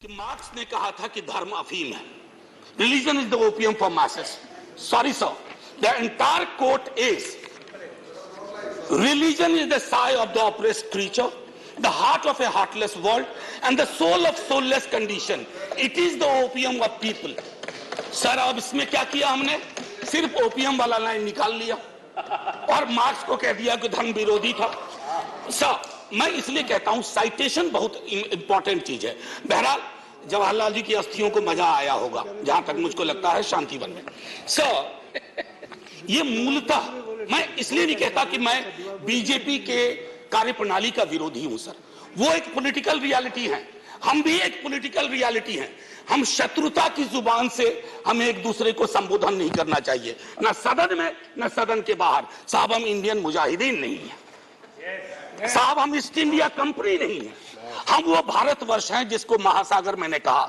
कि मार्क्स ने कहा था कि धर्म अफीम है. Religion is the opium for masses. Sorry sir, the entire quote is religion is the sigh of the oppressed creature, the heart of a heartless world and the soul of soulless condition. It is the opium of people. Sir अब इसमें क्या किया हमने? सिर्फ opium वाला line निकाल लिया और मार्क्स को कह दिया कि धर्म विरोधी था. सर मैं इसलिए कहता हूं साइटेशन बहुत इंपॉर्टेंट चीज है. बहरहाल जवाहरलाल जी की अस्थियों को मजा आया होगा जहां तक मुझको लगता है शांतिवन में. सर ये मूलतः मैं इसलिए नहीं कहता कि मैं बीजेपी के कार्यप्रणाली का विरोधी हूं. सर वो एक पॉलिटिकल रियलिटी है, हम भी एक पॉलिटिकल रियलिटी हैं. हम शत्रुता की जुबान से हमें एक दूसरे को संबोधन नहीं करना चाहिए, न सदन में न सदन के बाहर. साहब हम इंडियन मुजाहिदीन नहीं है साहब, हम ईस्ट इंडिया कंपनी नहीं है. हम वो भारतवर्ष हैं जिसको महासागर मैंने कहा,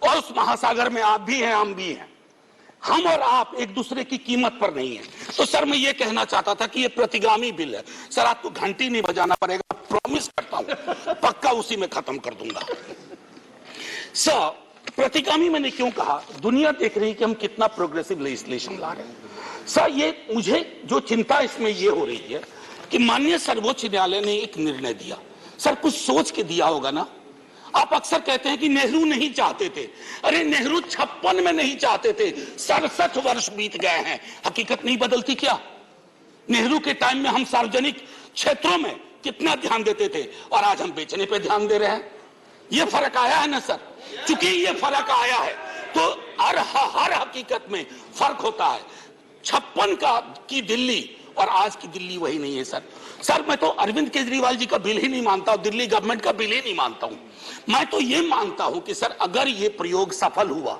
और उस महासागर में आप भी हैं हम भी हैं. हम और आप एक दूसरे की कीमत पर नहीं है. तो सर मैं ये कहना चाहता था कि ये प्रतिगामी बिल है. सर आपको घंटी नहीं बजाना पड़ेगा, प्रॉमिस करता हूं, पक्का उसी में खत्म कर दूंगा. सर प्रतिगामी मैंने क्यों कहा? दुनिया देख रही है कि हम कितना प्रोग्रेसिव लेजिस्लेशन ला रहे हैं. सर ये मुझे जो चिंता इसमें ये हो रही है कि माननीय सर्वोच्च न्यायालय ने एक निर्णय दिया. सर कुछ सोच के दिया होगा ना. आप अक्सर कहते हैं कि नेहरू नहीं चाहते थे. अरे नेहरू 56 में नहीं चाहते थे, 67 वर्ष बीत गए हैं. हकीकत नहीं बदलती क्या? नेहरू के टाइम में हम सार्वजनिक क्षेत्रों में कितना ध्यान देते थे और आज हम बेचने पे ध्यान दे रहे हैं. ये फर्क आया है ना सर. चूंकि ये फर्क आया है तो हर हकीकत में फर्क होता है. 56 की दिल्ली और आज की दिल्ली वही नहीं है. सर मैं तो अरविंद केजरीवाल जी का बिल ही नहीं मानता हूं, दिल्ली गवर्नमेंट का बिल ही नहीं मानता हूं. मैं तो ये मानता हूं कि सर अगर ये प्रयोग सफल हुआ,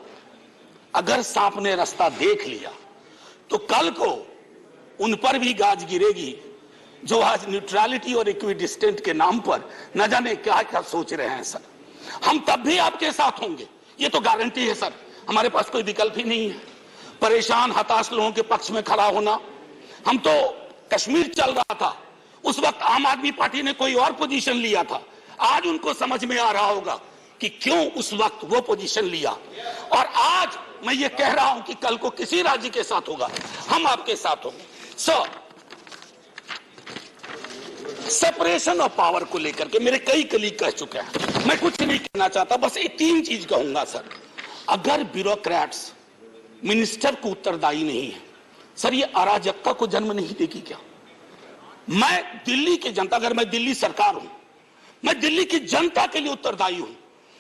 अगर सांप ने रास्ता देख लिया, तो कल को उन पर भी गाज गिरेगी जो आज न्यूट्रलिटी और इक्विडिस्टेंट के नाम पर न जाने क्या क्या सोच रहे हैं. सर हम तब भी आपके साथ होंगे, ये तो गारंटी है. सर हमारे पास कोई विकल्प ही नहीं है. परेशान हताश लोगों के पक्ष में खड़ा होना. हम तो कश्मीर चल रहा था, उस वक्त आम आदमी पार्टी ने कोई और पोजीशन लिया था. आज उनको समझ में आ रहा होगा कि क्यों उस वक्त वो पोजीशन लिया. और आज मैं ये कह रहा हूं कि कल को किसी राज्य के साथ होगा, हम आपके साथ होंगे. सेपरेशन ऑफ पावर को लेकर के मेरे कई कलीग कह चुके हैं, मैं कुछ नहीं कहना चाहता, बस ये 3 चीज कहूंगा. सर अगर ब्यूरोक्रेट्स मिनिस्टर को उत्तरदायी नहीं है, सर ये अराजकता को जन्म नहीं देगी क्या? मैं दिल्ली की जनता, अगर मैं दिल्ली सरकार हूं, मैं दिल्ली की जनता के लिए उत्तरदायी हूं.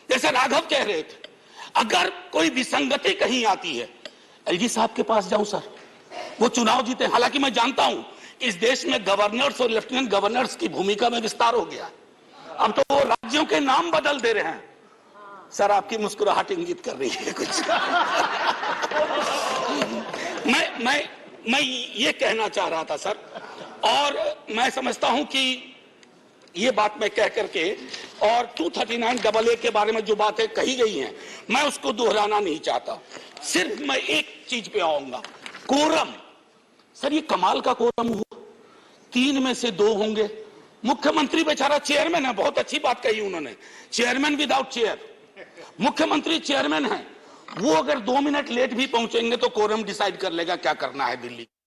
जैसे राघव कह रहे थे, अगर कोई विसंगति कहीं आती है, एलजी साहब के पास जाऊं. सर वो चुनाव जीते. हालांकि मैं जानता हूं इस देश में गवर्नर्स और लेफ्टिनेंट गवर्नर्स की भूमिका में विस्तार हो गया. अब तो वो राज्यों के नाम बदल दे रहे हैं. सर आपकी मुस्कुराहट इंगित कर रही है कुछ. मैं ये कहना चाह रहा था सर, और मैं समझता हूं कि ये बात मैं कह करके, और 239AA के बारे में जो बातें कही गई हैं मैं उसको दोहराना नहीं चाहता. सिर्फ मैं एक चीज पे आऊंगा, कोरम. सर ये कमाल का कोरम हुआ, 3 में से 2 होंगे. मुख्यमंत्री बेचारा चेयरमैन है, बहुत अच्छी बात कही उन्होंने, चेयरमैन विदाउट चेयर. मुख्यमंत्री चेयरमैन है, वो अगर 2 मिनट लेट भी पहुंचेंगे तो कोरम डिसाइड कर लेगा क्या करना है दिल्ली.